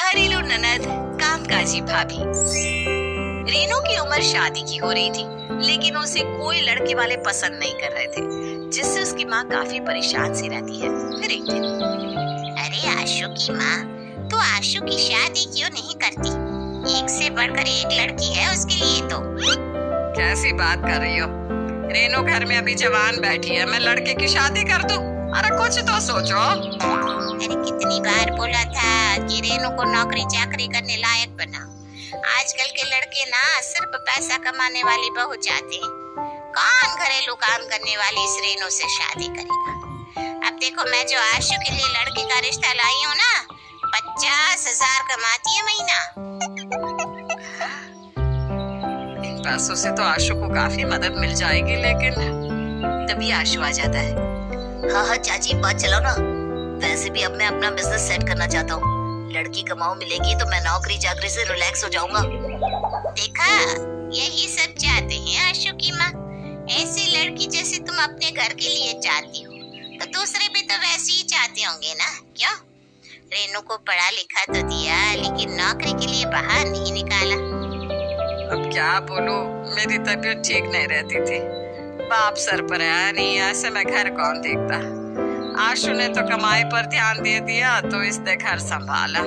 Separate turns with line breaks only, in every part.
घरेलू ननद, कामकाजी भाभी। रेनू की उम्र शादी की हो रही थी, लेकिन उसे कोई लड़के वाले पसंद नहीं कर रहे थे, जिससे उसकी माँ काफी परेशान सी रहती है। फिर एक दिन,
अरे आशु की माँ, तू आशु की शादी क्यों नहीं करती? एक से बढ़कर एक लड़की है उसके लिए तो।
कैसी बात कर रही हो? रेनू घर में अभी जवान बैठी है, मैं लड़के की शादी कर दूं? अरे कुछ तो सोचो।
अरे कितनी बार बोला था कि रेनू को नौकरी चाकरी करने लायक बना। आजकल के लड़के ना सिर्फ पैसा कमाने वाली बहू चाहते हैं। कौन घरेलू काम करने वाली इस रेनू से शादी करेगा? अब देखो, मैं जो आशु के लिए लड़के का रिश्ता लाई हूँ ना, 50,000 कमाती है महीना।
इन पैसों से तो आशु को काफी मदद मिल जाएगी, लेकिन तभी आशु आ जाता है।
हाँ चाची, बात चलाओ ना। वैसे भी अब मैं अपना बिजनेस सेट करना चाहता हूँ। लड़की कमाओ मिलेगी तो मैं नौकरी चाकरी से रिलैक्स हो जाऊंगा। देखा, यही सब चाहते हैं आशु की माँ। ऐसी लड़की जैसे तुम अपने घर के लिए चाहती हो, तो दूसरे भी तो वैसे ही चाहते होंगे ना, क्यों? रेनू को पढ़ा लिखा तो दिया, लेकिन नौकरी के लिए बाहर नहीं निकाला।
अब क्या बोलूं, मेरी तबीयत ठीक नहीं रहती थी। बाप सर पर आया नहीं, ऐसे में घर कौन देखता। आशु ने तो कमाई पर ध्यान दे दिया, तो इसने घर संभाला।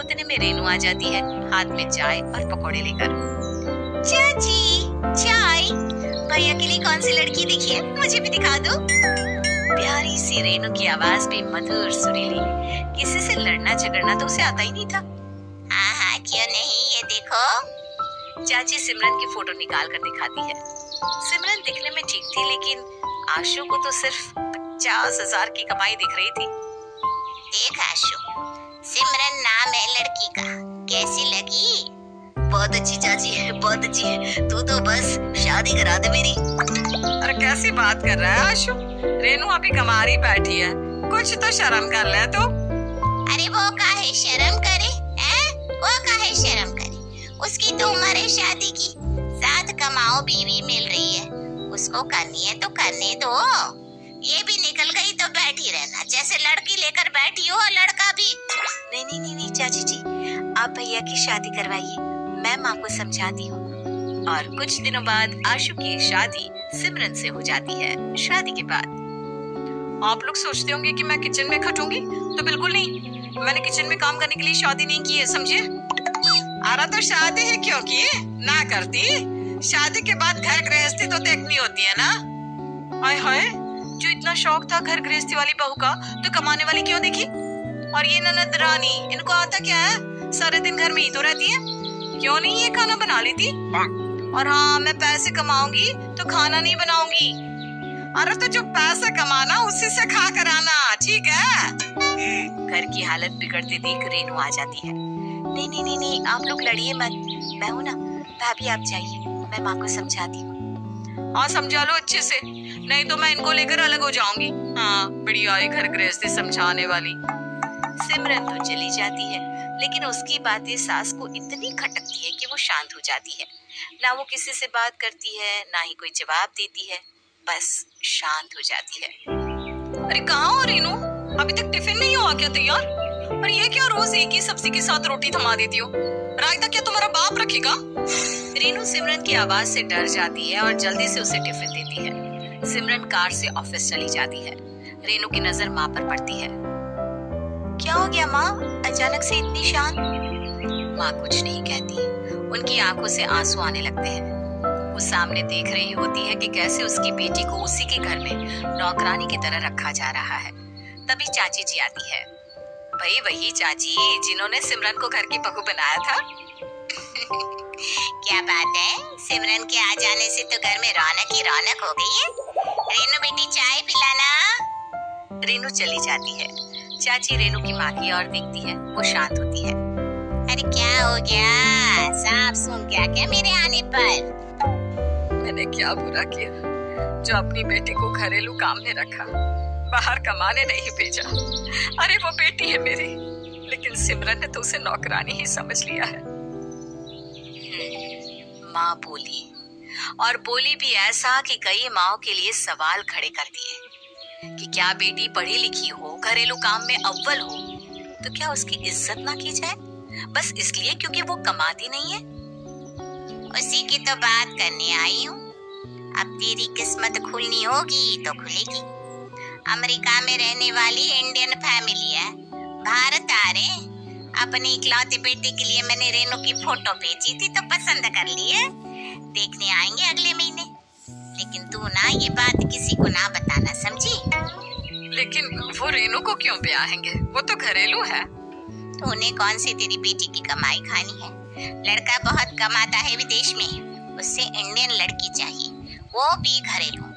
उतने में रेनू आ जाती है, हाथ में चाय और पकौड़े लेकर। चाची, चाय। भैया के लिए कौन सी लड़की दिखी है, मुझे भी दिखा दो। प्यारी सी रेनू की आवाज भी मधुर सुरीली। किसी से लड़ना झगड़ना तो उसे आता ही नहीं था।
हाँ हाँ, क्यों नहीं, ये देखो।
चाची सिमरन की फोटो निकाल कर दिखाती है। सिमरन दिखने में ठीक थी, लेकिन आशु को तो सिर्फ 50,000 की कमाई दिख रही थी।
देख आशु, सिमरन नाम है लड़की का, कैसी लगी? बहुत अच्छी चाची, बहुत अच्छी। तू तो बस शादी करा दे मेरी।
अरे कैसी बात कर रहा है आशु? रेनू अभी कमारी बैठी है, कुछ तो शर्म कर ले तू।
अरे वो काहे शर्म करे, हैं? वो काहे शर्म करे? उसकी तो उम्र है शादी की। साथ कमाओ, बीवी मिल रही है, उसको करनी है तो करने दो। ये भी निकल गई तो बैठी रहना, जैसे लड़की लेकर बैठी हो लड़का भी।
नहीं नहीं नहीं नहीं चाची जी, आप भैया की शादी करवाइए, मैं माँ को समझाती हूँ। और कुछ दिनों बाद आशु की शादी सिमरन से हो जाती है। शादी के बाद आप लोग सोचते होंगे कि मैं किचन में खटूंगी, तो बिल्कुल नहीं। मैंने किचन में काम करने के लिए शादी नहीं की है, समझे? अरे तो शादी ही क्यों की? ना करती। शादी के बाद घर गृहस्थी तो देखनी होती है ना। हाय हाय, जो इतना शौक था घर गृहस्थी वाली बहू का, तो कमाने वाली क्यों देखी? और ये ननद रानी, इनको आता क्या है? सारे दिन घर में ही तो रहती है, क्यों नहीं ये खाना बना लेती? और हाँ, मैं पैसे कमाऊंगी तो खाना नहीं बनाऊंगी। अरे तो जो पैसा कमाना उसी से खा कर आना, ठीक है? घर की हालत बिगड़ते देख रेनू आ जाती है। नहीं नहीं नहीं नहीं, आप लोग लड़िए मत, मैं हूँ ना। भाभी आप जाइए, मैं माँ को समझाती हूँ। हाँ समझा लो अच्छे से, नहीं तो मैं इनको लेकर अलग हो जाऊंगी। हाँ बढ़िया है घर गृहस्थी समझाने वाली। सिमरन तो चली जाती है, लेकिन उसकी बातें सास को इतनी खटकती है कि वो शांत हो जाती है। ना वो किसी से बात करती है, ना ही कोई जवाब देती है, बस शांत हो जाती है। अरे कहाँ हो रेनू? अभी तक टिफिन नहीं हुआ क्या तैयार? और ये क्या रोज एक ही सब्जी के साथ रोटी थमा देती हो? रायता क्या तुम्हारा बाप रखेगा? रेनू सिमरन की आवाज से डर जाती है और जल्दी से उसे टिफिन देती है। सिमरन कार से ऑफिस चली जाती है। रेनू की नजर माँ पर पड़ती है। क्या हो गया माँ, अचानक से इतनी शांत? माँ कुछ नहीं कहती, उनकी आंखों से आंसू आने लगते हैं। वो सामने देख रही होती है कि कैसे उसकी बेटी को उसी के घर में नौकरानी की तरह रखा जा रहा है। तभी चाची जी आती है। भाई वही चाची जिन्होंने सिमरन को घर की बहू बनाया था।
क्या बात है, सिमरन के आ जाने से तो घर में रौनक ही रौनक हो गई है। रेनू बेटी चाय पिलाना।
रेनू चली जाती है। चाची रेनू की माँ की ओर देखती है, वो शांत होती है।
अरे क्या हो गया, सांप सूंघ गया क्या मेरे आने पर?
मैंने क्या बुरा किया जो अपनी बेटी को घरेलू काम में रखा, बाहर कमाने नहीं भेजा? अरे वो बेटी है मेरी, लेकिन सिमरन ने तो उसे नौकरानी ही समझ लिया है। माँ बोली, और बोली भी ऐसा कि कई माँओं के लिए सवाल खड़े कर दिए कि क्या बेटी पढ़ी लिखी हो, घरेलू काम में अव्वल हो, तो क्या उसकी इज्जत ना की जाए बस इसलिए क्योंकि वो कमाती नहीं है?
उसी की तो बात करने आई हूँ। अब तेरी किस्मत खुलनी होगी तो खुलेगी। अमेरिका में रहने वाली इंडियन फैमिली है, भारत आ रहे। अपने इकलौते बेटे के लिए मैंने रेनू की फोटो भेजी थी तो पसंद कर ली है। देखने आएंगे अगले महीने। लेकिन तू ना ये बात किसी को ना बताना, समझी?
लेकिन वो रेनू को क्यों ब्याहेंगे? वो तो घरेलू है।
तो उन्हें कौन सी तेरी बेटी की कमाई खानी है? लड़का बहुत कमाता है विदेश में, उससे इंडियन लड़की चाहिए, वो भी घरेलू।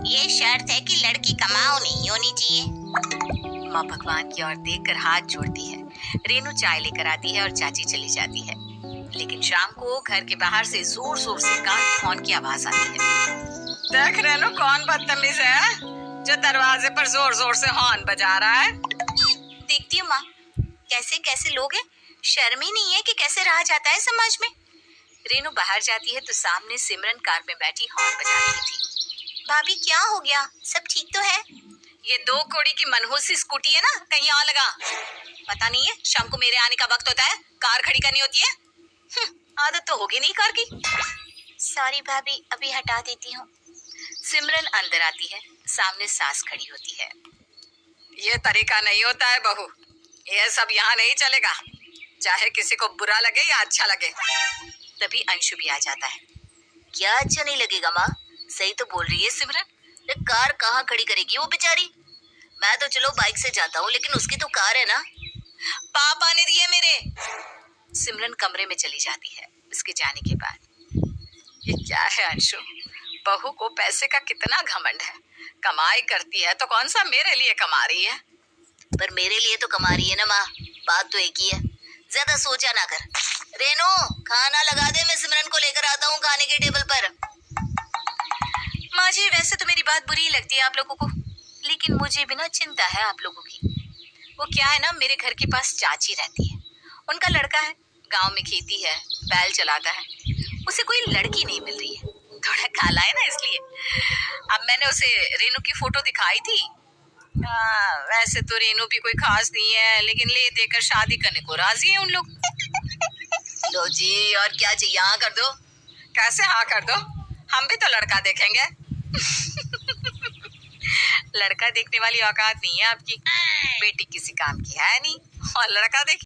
ये शर्त है कि लड़की कमाऊ नहीं होनी चाहिए।
माँ भगवान की ओर देखकर हाथ जोड़ती है। रेनू चाय लेकर आती है और चाची चली जाती है। लेकिन शाम को घर के बाहर से जोर जोर से कार हॉर्न की आवाज आती है। देख रेनू, कौन बदतमीज है जो दरवाजे पर जोर जोर से हॉर्न बजा रहा है?
देखती हूँ माँ, कैसे कैसे लोग हैं, शर्म ही नहीं है कि कैसे रहा जाता है समाज में।
रेनू बाहर जाती है तो सामने सिमरन कार में बैठी हॉर्न बजा रही थी।
भाभी क्या हो गया, सब ठीक तो है?
ये 2 कौड़ी की मनहूस सी स्कूटी है ना, कहीं और लगा। पता नहीं है शाम को मेरे आने का वक्त होता है, कार खड़ी करनी होती है। आदत तो होगी नहीं कार की।
सॉरी भाभी, अभी हटा देती हूँ।
सिमरन अंदर आती है, सामने सास खड़ी होती है। ये तरीका नहीं होता है बहू, ये सब यहाँ नहीं चलेगा, चाहे किसी को बुरा लगे या अच्छा लगे। तभी अंशु भी आ जाता है।
क्या अच्छा नहीं लगेगा माँ? सही तो बोल रही है सिमरन। कार कहाँ खड़ी करेगी वो बेचारी? मैं तो चलो बाइक से जाता हूँ, लेकिन उसकी तो कार है ना।
पापा ने दिए मेरे। सिमरन कमरे में चली जाती है। उसके जाने के बाद ये क्या है अंशु, बहू को पैसे का कितना घमंड है। कमाई करती है तो कौन सा मेरे लिए कमा रही है?
पर मेरे लिए तो कमा रही है ना माँ, बात तो एक ही है। ज्यादा सोचा ना कर। रेनू, खाना लगा दे, मैं सिमरन को लेकर आता हूँ खाने के टेबल पर।
माँ जी, वैसे तो मेरी बात बुरी लगती है आप लोगों को, लेकिन मुझे भी ना चिंता है आप लोगों की। वो क्या है ना, मेरे घर के पास चाची रहती है, उनका लड़का है, गांव में खेती है, बैल चलाता है, उसे कोई लड़की नहीं मिल रही है, थोड़ा काला है ना इसलिए। अब मैंने उसे रेनू की फोटो दिखाई थी। वैसे तो रेनू भी कोई खास नहीं है, लेकिन ले देकर शादी करने को राजी है उन लोग।
लो जी, और क्या चाहिए? हाँ कर दो।
कैसे हाँ कर दो? हम भी तो लड़का देखेंगे। लड़का देखने वाली औकात नहीं है आपकी, बेटी किसी काम की है नहीं और लड़का देख